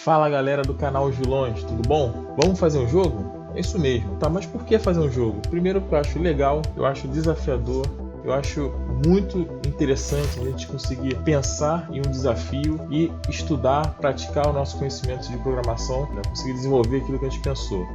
Fala galera do canal Os Vilões, tudo bom? Vamos fazer um jogo? É isso mesmo, tá? Mas por que fazer um jogo? Primeiro porque eu acho legal, eu acho desafiador, eu acho muito interessante a gente conseguir pensar em um desafio e estudar, praticar o nosso conhecimento de programação, né? Conseguir desenvolver aquilo que a gente pensou.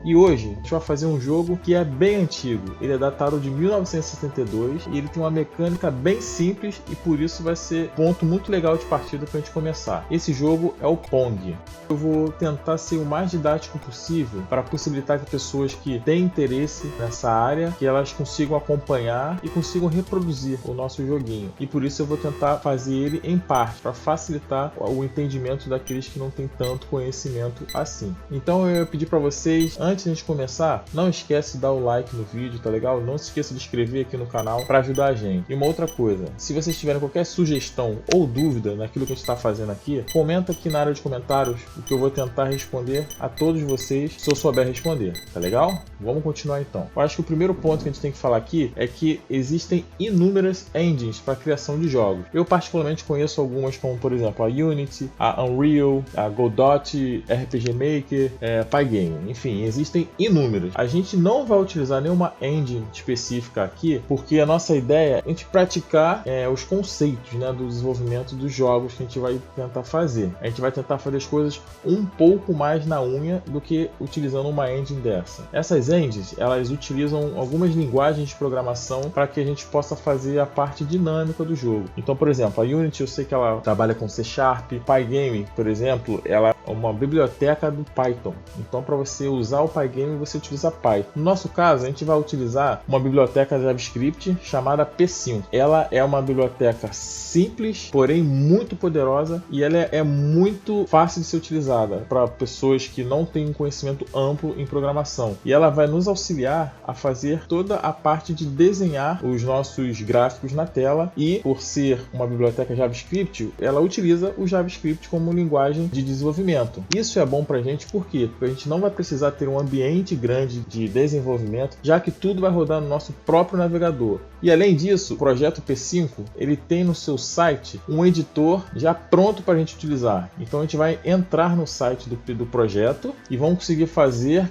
E hoje a gente vai fazer um jogo que é bem antigo, ele é datado de 1972 e ele tem uma mecânica bem simples e por isso vai ser ponto muito legal de partida para a gente começar. Esse jogo é o Pong. Eu vou tentar ser o mais didático possível para possibilitar que pessoas que têm interesse nessa área, que elas consigam acompanhar e consigam reproduzir o nosso joguinho. E por isso eu vou tentar fazer ele em parte, para facilitar o entendimento daqueles que não têm tanto conhecimento assim. Então eu pedi para vocês, antes de a gente começar, não esquece de dar o like no vídeo, tá legal? Não se esqueça de inscrever aqui no canal para ajudar a gente. E uma outra coisa, se vocês tiverem qualquer sugestão ou dúvida naquilo que a gente está fazendo aqui, comenta aqui na área de comentários, que eu vou tentar responder a todos vocês se eu souber responder, tá legal? Vamos continuar então. Eu acho que o primeiro ponto que a gente tem que falar aqui é que existem inúmeras engines para criação de jogos. Eu particularmente conheço algumas, como por exemplo a Unity, a Unreal, a Godot, RPG Maker, Pygame, enfim, existem inúmeras. A gente não vai utilizar nenhuma engine específica aqui, porque a nossa ideia é a gente praticar os conceitos, né, do desenvolvimento dos jogos que a gente vai tentar fazer. A gente vai tentar fazer as coisas um pouco mais na unha do que utilizando uma engine dessa. Essas engines, elas utilizam algumas linguagens de programação para que a gente possa fazer a parte dinâmica do jogo. Então, por exemplo, a Unity eu sei que ela trabalha com C#, Pygame, por exemplo, ela é uma biblioteca do Python. Então, para você usar o Pygame, você utiliza Python. No nosso caso, a gente vai utilizar uma biblioteca JavaScript chamada P5. Ela é uma biblioteca simples, porém muito poderosa, e ela é muito fácil de ser utilizada para pessoas que não têm um conhecimento amplo em programação. E ela vai nos auxiliar a fazer toda a parte de desenhar os nossos gráficos na tela, e por ser uma biblioteca JavaScript, ela utiliza o JavaScript como linguagem de desenvolvimento. Isso é bom para a gente, por quê? Porque a gente não vai precisar ter um ambiente grande de desenvolvimento, já que tudo vai rodar no nosso próprio navegador. E além disso, o projeto P5 ele tem no seu site um editor já pronto para a gente utilizar. Então a gente vai entrar no site do projeto e vamos conseguir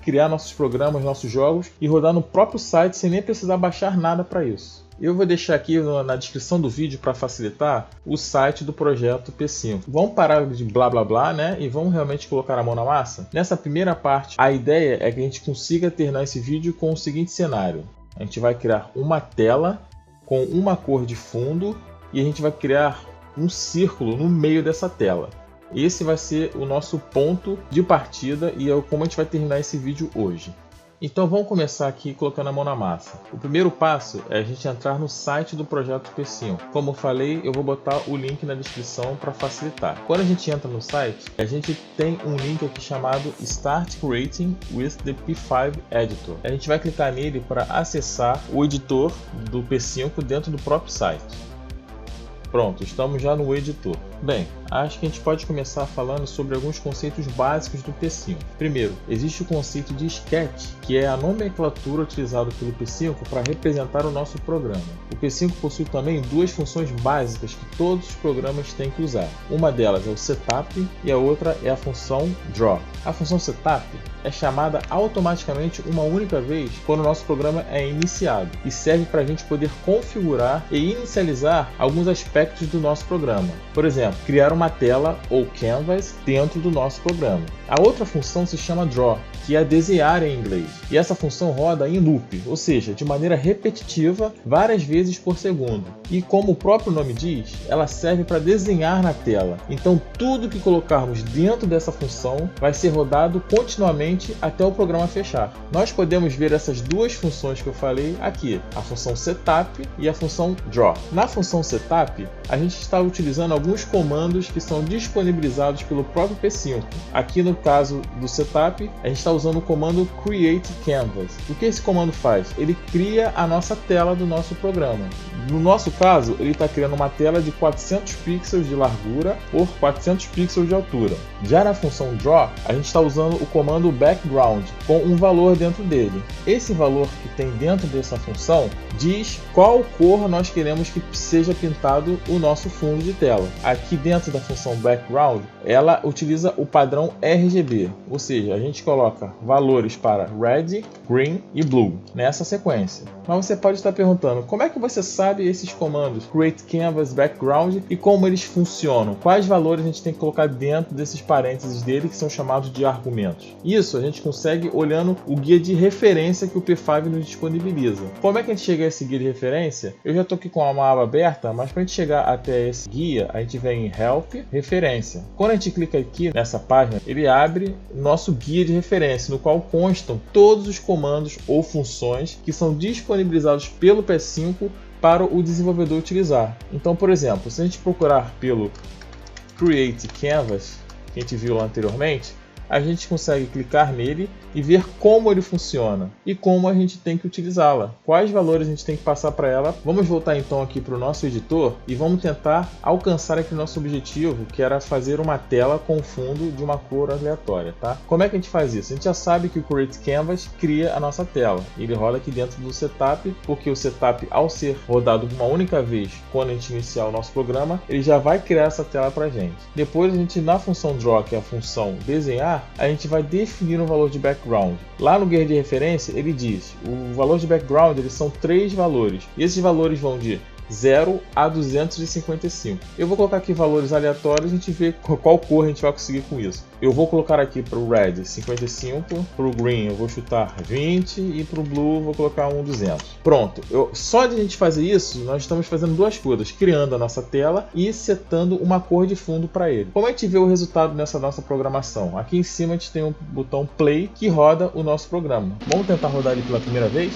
criar nossos programas, nossos jogos e rodar no próprio site sem nem precisar baixar nada para isso. Eu vou deixar aqui na descrição do vídeo para facilitar o site do projeto P5. Vamos parar de blá blá blá, né? E vamos realmente colocar a mão na massa? Nessa primeira parte, a ideia é que a gente consiga terminar esse vídeo com o seguinte cenário. A gente vai criar uma tela com uma cor de fundo e a gente vai criar um círculo no meio dessa tela. Esse vai ser o nosso ponto de partida e é como a gente vai terminar esse vídeo hoje. Então vamos começar aqui colocando a mão na massa. O primeiro passo é a gente entrar no site do projeto P5. Como eu falei, eu vou botar o link na descrição para facilitar. Quando a gente entra no site, a gente tem um link aqui chamado Start Creating with the P5 Editor. A gente vai clicar nele para acessar o editor do P5 dentro do próprio site. Pronto, estamos já no editor. Bem, acho que a gente pode começar falando sobre alguns conceitos básicos do P5. Primeiro, existe o conceito de sketch, que é a nomenclatura utilizada pelo P5 para representar o nosso programa. O P5 possui também duas funções básicas que todos os programas têm que usar. Uma delas é o setup e a outra é a função draw. A função setup é chamada automaticamente uma única vez quando o nosso programa é iniciado e serve para a gente poder configurar e inicializar alguns aspectos do nosso programa. Por exemplo, criar uma tela ou canvas dentro do nosso programa. A outra função se chama draw, que é desenhar em inglês. E essa função roda em loop, ou seja, de maneira repetitiva, várias vezes por segundo. E como o próprio nome diz, ela serve para desenhar na tela. Então tudo que colocarmos dentro dessa função vai ser rodado continuamente até o programa fechar. Nós podemos ver essas duas funções que eu falei aqui, a função setup e a função draw. Na função setup, a gente está utilizando alguns comandos que são disponibilizados pelo próprio P5. Aqui no caso do setup, a gente está usando o comando create canvas. O que esse comando faz? Ele cria a nossa tela do nosso programa. No nosso caso, ele está criando uma tela de 400 pixels de largura por 400 pixels de altura. Já na função draw, a gente está usando o comando background com um valor dentro dele. Esse valor que tem dentro dessa função diz qual cor nós queremos que seja pintado o nosso fundo de tela. Aqui dentro da função background, ela utiliza o padrão RGB, ou seja, a gente coloca valores para red, green e blue nessa sequência. Mas você pode estar perguntando, como é que você sabe esses comandos create canvas, background e como eles funcionam? Quais valores a gente tem que colocar dentro desses parênteses dele que são chamados de argumentos? Isso a gente consegue olhando o guia de referência que o P5 nos disponibiliza. Como é que a gente chega a esse guia de referência? Eu já estou aqui com uma aba aberta, mas para a gente chegar até esse guia, a gente vem em Help, Referência. Quando a gente clica aqui nessa página, ele abre nosso guia de referência, no qual constam todos os comandos ou funções que são disponibilizados pelo P5 para o desenvolvedor utilizar. Então, por exemplo, se a gente procurar pelo Create Canvas, que a gente viu lá anteriormente, a gente consegue clicar nele e ver como ele funciona e como a gente tem que utilizá-la, quais valores a gente tem que passar para ela. Vamos voltar então aqui para o nosso editor e vamos tentar alcançar aqui o nosso objetivo, que era fazer uma tela com fundo de uma cor aleatória, tá? Como é que a gente faz isso? A gente já sabe que o Create Canvas cria a nossa tela. Ele roda aqui dentro do setup, porque o setup, ao ser rodado uma única vez quando a gente iniciar o nosso programa, ele já vai criar essa tela para a gente. Depois a gente, na função Draw, que é a função desenhar, a gente vai definir um valor de background. Lá no guia de referência ele diz, o valor de background eles são 3 valores, e esses valores vão de 0 a 255. Eu vou colocar aqui valores aleatórios e a gente vê qual cor a gente vai conseguir com isso. Eu vou colocar aqui para o red 55, para o green eu vou chutar 20 e para o blue eu vou colocar 200. Pronto, só de a gente fazer isso, nós estamos fazendo duas coisas, criando a nossa tela e setando uma cor de fundo para ele. Como a gente vê o resultado nessa nossa programação? Aqui em cima a gente tem um botão play que roda o nosso programa. Vamos tentar rodar ele pela primeira vez?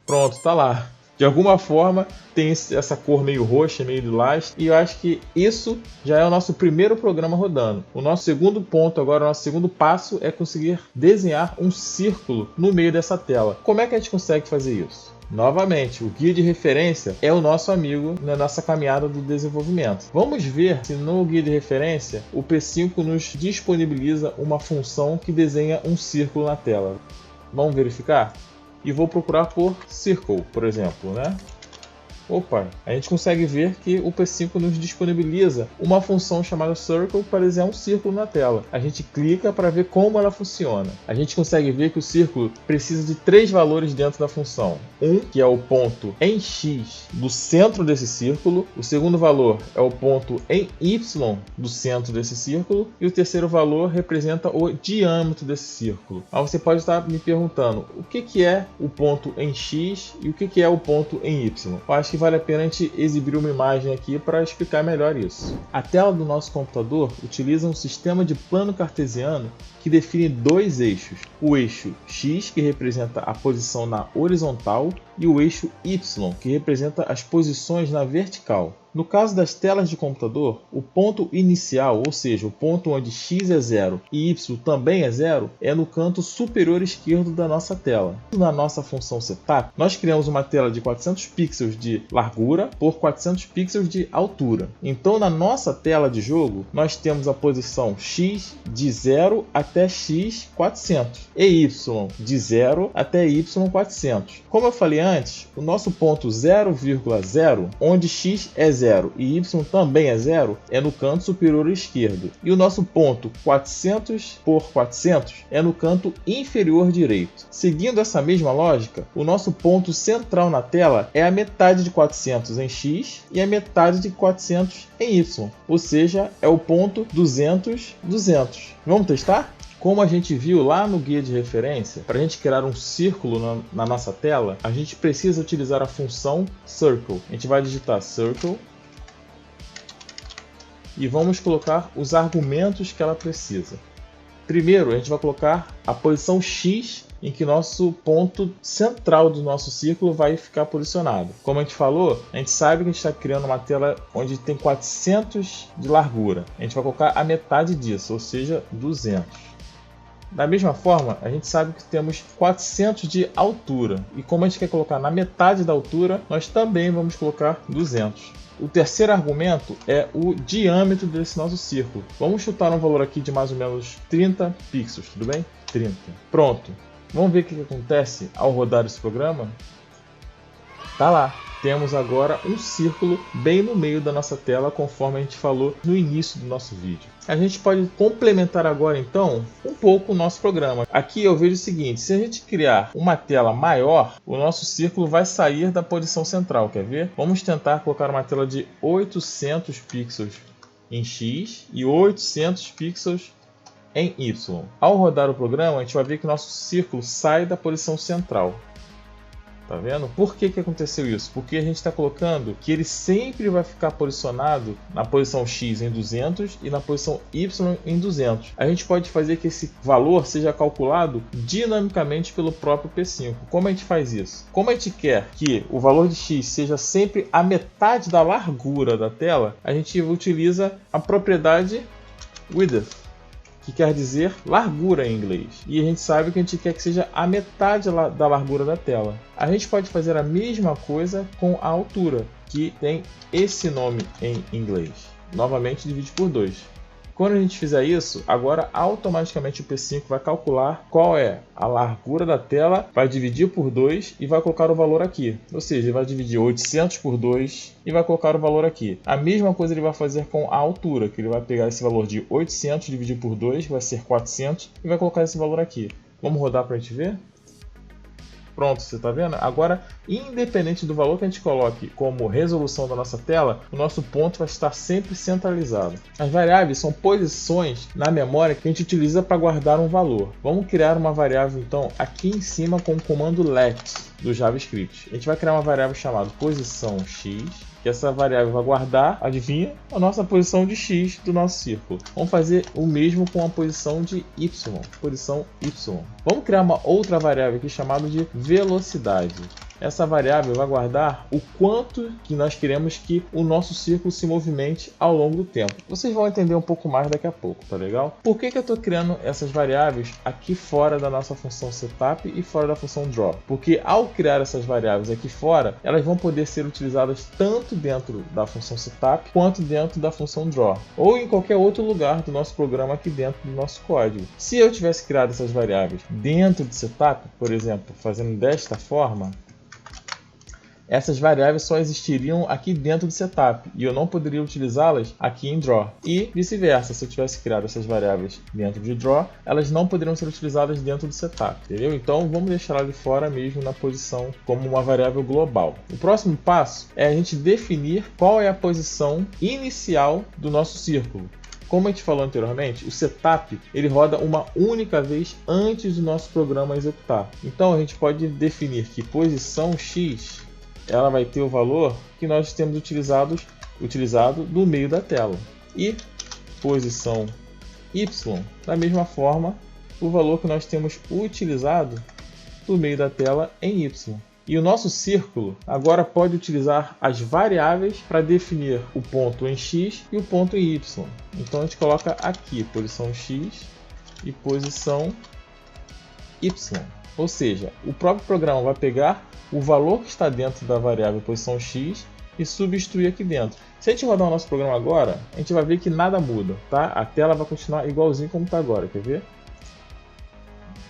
Pronto, tá lá. De alguma forma tem essa cor meio roxa, meio lilás, e eu acho que isso já é o nosso primeiro programa rodando. O nosso segundo ponto agora, o nosso segundo passo é conseguir desenhar um círculo no meio dessa tela. Como é que a gente consegue fazer isso? Novamente, o guia de referência é o nosso amigo na nossa caminhada do desenvolvimento. Vamos ver se no guia de referência o P5 nos disponibiliza uma função que desenha um círculo na tela. Vamos verificar? E vou procurar por Circle, por exemplo, né? Opa, a gente consegue ver que o P5 nos disponibiliza uma função chamada Circle para desenhar um círculo na tela. A gente clica para ver como ela funciona. A gente consegue ver que o círculo precisa de 3 valores dentro da função. Um, que é o ponto em X do centro desse círculo. O segundo valor é o ponto em Y do centro desse círculo. E o terceiro valor representa o diâmetro desse círculo. Aí você pode estar me perguntando, o que é o ponto em X e o que é o ponto em Y? Eu acho que vale a pena a gente exibir uma imagem aqui para explicar melhor isso. A tela do nosso computador utiliza um sistema de plano cartesiano que define 2 eixos. O eixo X, que representa a posição na horizontal, e o eixo Y, que representa as posições na vertical. No caso das telas de computador, o ponto inicial, ou seja, o ponto onde x é 0 e y também é 0, é no canto superior esquerdo da nossa tela. Na nossa função setup, nós criamos uma tela de 400 pixels de largura por 400 pixels de altura. Então, na nossa tela de jogo, nós temos a posição x de 0 até x 400 e y de 0 até y 400. Como eu falei antes, o nosso ponto 0,0, onde x é 0 e y também é 0, é no canto superior esquerdo. E o nosso ponto 400 por 400 é no canto inferior direito. Seguindo essa mesma lógica, o nosso ponto central na tela é a metade de 400 em x e a metade de 400 em y, ou seja, é o ponto 200, 200. Vamos testar? Como a gente viu lá no guia de referência, para a gente criar um círculo na nossa tela, a gente precisa utilizar a função Circle. A gente vai digitar Circle e vamos colocar os argumentos que ela precisa. Primeiro, a gente vai colocar a posição X em que nosso ponto central do nosso círculo vai ficar posicionado. Como a gente falou, a gente sabe que a gente está criando uma tela onde tem 400 de largura. A gente vai colocar a metade disso, ou seja, 200. Da mesma forma, a gente sabe que temos 400 de altura. E como a gente quer colocar na metade da altura, nós também vamos colocar 200. O terceiro argumento é o diâmetro desse nosso círculo. Vamos chutar um valor aqui de mais ou menos 30 pixels, tudo bem? 30. Pronto. Vamos ver o que acontece ao rodar esse programa? Tá lá. Temos agora um círculo bem no meio da nossa tela, conforme a gente falou no início do nosso vídeo. A gente pode complementar agora então um pouco o nosso programa. Aqui eu vejo o seguinte: se a gente criar uma tela maior, o nosso círculo vai sair da posição central. Quer ver? Vamos tentar colocar uma tela de 800 pixels em X e 800 pixels em Y. Ao rodar o programa, a gente vai ver que o nosso círculo sai da posição central. Tá vendo? Por que aconteceu isso? Porque a gente está colocando que ele sempre vai ficar posicionado na posição X em 200 e na posição Y em 200. A gente pode fazer que esse valor seja calculado dinamicamente pelo próprio P5. Como a gente faz isso? Como a gente quer que o valor de X seja sempre a metade da largura da tela, a gente utiliza a propriedade width, que quer dizer largura em inglês. E a gente sabe que a gente quer que seja a metade da largura da tela. A gente pode fazer a mesma coisa com a altura, que tem esse nome em inglês. Novamente, divide por 2. Quando a gente fizer isso, agora automaticamente o P5 vai calcular qual é a largura da tela, vai dividir por 2 e vai colocar o valor aqui. Ou seja, ele vai dividir 800 por 2 e vai colocar o valor aqui. A mesma coisa ele vai fazer com a altura, que ele vai pegar esse valor de 800 dividir por 2, vai ser 400, e vai colocar esse valor aqui. Vamos rodar para a gente ver? Pronto, você está vendo? Agora, independente do valor que a gente coloque como resolução da nossa tela, o nosso ponto vai estar sempre centralizado. As variáveis são posições na memória que a gente utiliza para guardar um valor. Vamos criar uma variável então aqui em cima com o comando let do JavaScript. A gente vai criar uma variável chamada posição x, que essa variável vai guardar, adivinha, a nossa posição de X do nosso círculo. Vamos fazer o mesmo com a posição de Y, posição Y. Vamos criar uma outra variável aqui chamada de velocidade. Essa variável vai guardar o quanto que nós queremos que o nosso círculo se movimente ao longo do tempo. Vocês vão entender um pouco mais daqui a pouco, tá legal? Por que eu estou criando essas variáveis aqui fora da nossa função setup e fora da função draw? Porque ao criar essas variáveis aqui fora, elas vão poder ser utilizadas tanto dentro da função setup quanto dentro da função draw, ou em qualquer outro lugar do nosso programa aqui dentro do nosso código. Se eu tivesse criado essas variáveis dentro de setup, por exemplo, fazendo desta forma, essas variáveis só existiriam aqui dentro do setup e eu não poderia utilizá-las aqui em draw. E vice-versa, se eu tivesse criado essas variáveis dentro de draw, elas não poderiam ser utilizadas dentro do setup, entendeu? Então vamos deixar ela de fora mesmo na posição como uma variável global. O próximo passo é a gente definir qual é a posição inicial do nosso círculo. Como a gente falou anteriormente, o setup ele roda uma única vez antes do nosso programa executar. Então a gente pode definir que posição x ela vai ter o valor que nós temos utilizado no meio da tela. E posição Y, da mesma forma, o valor que nós temos utilizado no meio da tela em Y. E o nosso círculo agora pode utilizar as variáveis para definir o ponto em X e o ponto em Y. Então a gente coloca aqui posição X e posição Y. Ou seja, o próprio programa vai pegar o valor que está dentro da variável posição x e substituir aqui dentro. Se a gente rodar o nosso programa agora, a gente vai ver que nada muda, tá? A tela vai continuar igualzinho como está agora, quer ver?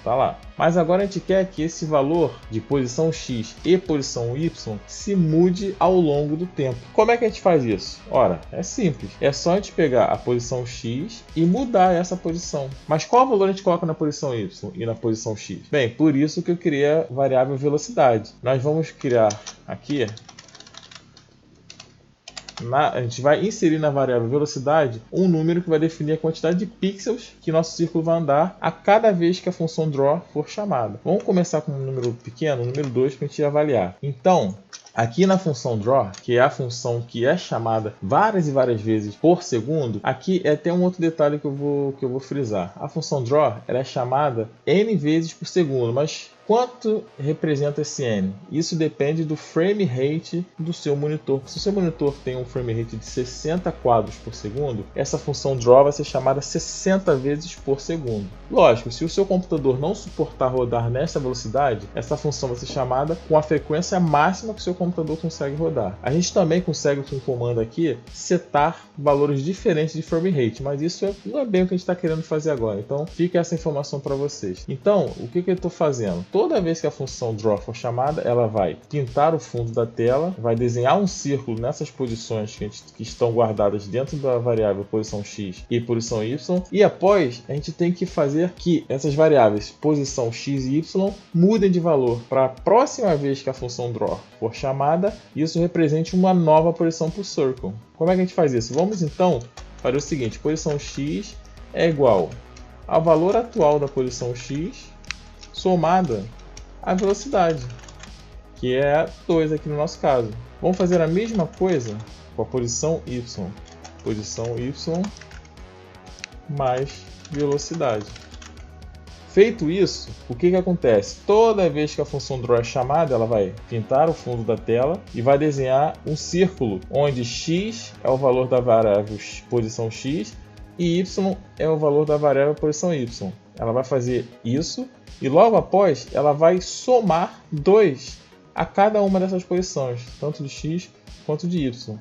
Tá lá. Mas agora a gente quer que esse valor de posição x e posição y se mude ao longo do tempo. Como é que a gente faz isso? Ora, é simples. É só a gente pegar a posição x e mudar essa posição. Mas qual valor a gente coloca na posição y e na posição x? Bem, por isso que eu criei a variável velocidade. Nós vamos criar aqui... a gente vai inserir na variável velocidade um número que vai definir a quantidade de pixels que nosso círculo vai andar a cada vez que a função draw for chamada. Vamos começar com um número pequeno, número 2, para a gente avaliar. Então, aqui na função draw, que é a função que é chamada várias e várias vezes por segundo, aqui é até um outro detalhe que eu vou frisar. A função draw ela é chamada n vezes por segundo, mas Quanto representa esse N? Isso depende do frame rate do seu monitor. Se o seu monitor tem um frame rate de 60 quadros por segundo, essa função draw vai ser chamada 60 vezes por segundo. Lógico, se o seu computador não suportar rodar nessa velocidade, essa função vai ser chamada com a frequência máxima que o seu computador consegue rodar. A gente também consegue com o comando aqui setar valores diferentes de frame rate, mas isso não é bem o que a gente está querendo fazer agora. Então fica essa informação para vocês. Então, o que eu estou fazendo? Toda vez que a função draw for chamada, ela vai pintar o fundo da tela, vai desenhar um círculo nessas posições que estão guardadas dentro da variável posição x e posição y, e após a gente tem que fazer que essas variáveis posição x e y mudem de valor para a próxima vez que a função draw for chamada, isso represente uma nova posição para o circle. Como é que a gente faz isso? Vamos então para o seguinte: posição x é igual ao valor atual da posição x somada à velocidade, que é 2 aqui no nosso caso. Vamos fazer a mesma coisa com a posição y. Posição y mais velocidade. Feito isso, o que acontece? Toda vez que a função draw é chamada, ela vai pintar o fundo da tela e vai desenhar um círculo onde x é o valor da variável posição x e y é o valor da variável posição y. Ela vai fazer isso e logo após ela vai somar 2 a cada uma dessas posições, tanto de x quanto de y.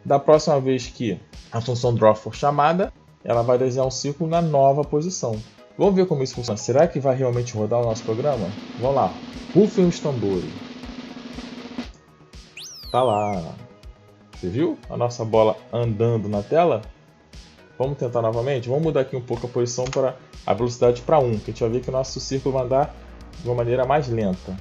Da próxima vez que a função draw for chamada, ela vai desenhar um círculo na nova posição. Vamos ver como isso funciona. Será que vai realmente rodar o nosso programa? Vamos lá. Rufem os tambores. Tá lá. Você viu a nossa bola andando na tela? Vamos tentar novamente? Vamos mudar aqui um pouco a posição para a velocidade para 1, que a gente vai ver que o nosso círculo vai andar de uma maneira mais lenta.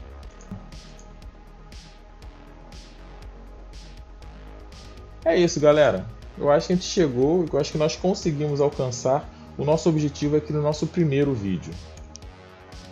É isso, galera. Eu acho que a gente chegou, eu acho que nós conseguimos alcançar o nosso objetivo aqui no nosso primeiro vídeo.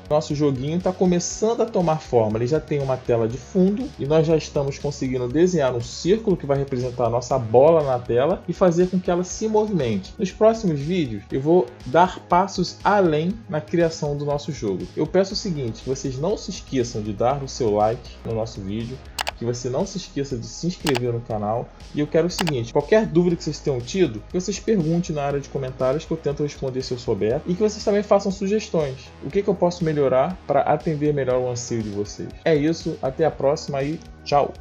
Nosso joguinho está começando a tomar forma, ele já tem uma tela de fundo e nós já estamos conseguindo desenhar um círculo que vai representar a nossa bola na tela e fazer com que ela se movimente. Nos próximos vídeos eu vou dar passos além na criação do nosso jogo. Eu peço o seguinte, que vocês não se esqueçam de dar o seu like no nosso vídeo, que você não se esqueça de se inscrever no canal. E eu quero o seguinte: qualquer dúvida que vocês tenham tido, que vocês perguntem na área de comentários, que eu tento responder se eu souber, e que vocês também façam sugestões. O que eu posso melhorar para atender melhor o anseio de vocês. É isso, até a próxima e tchau!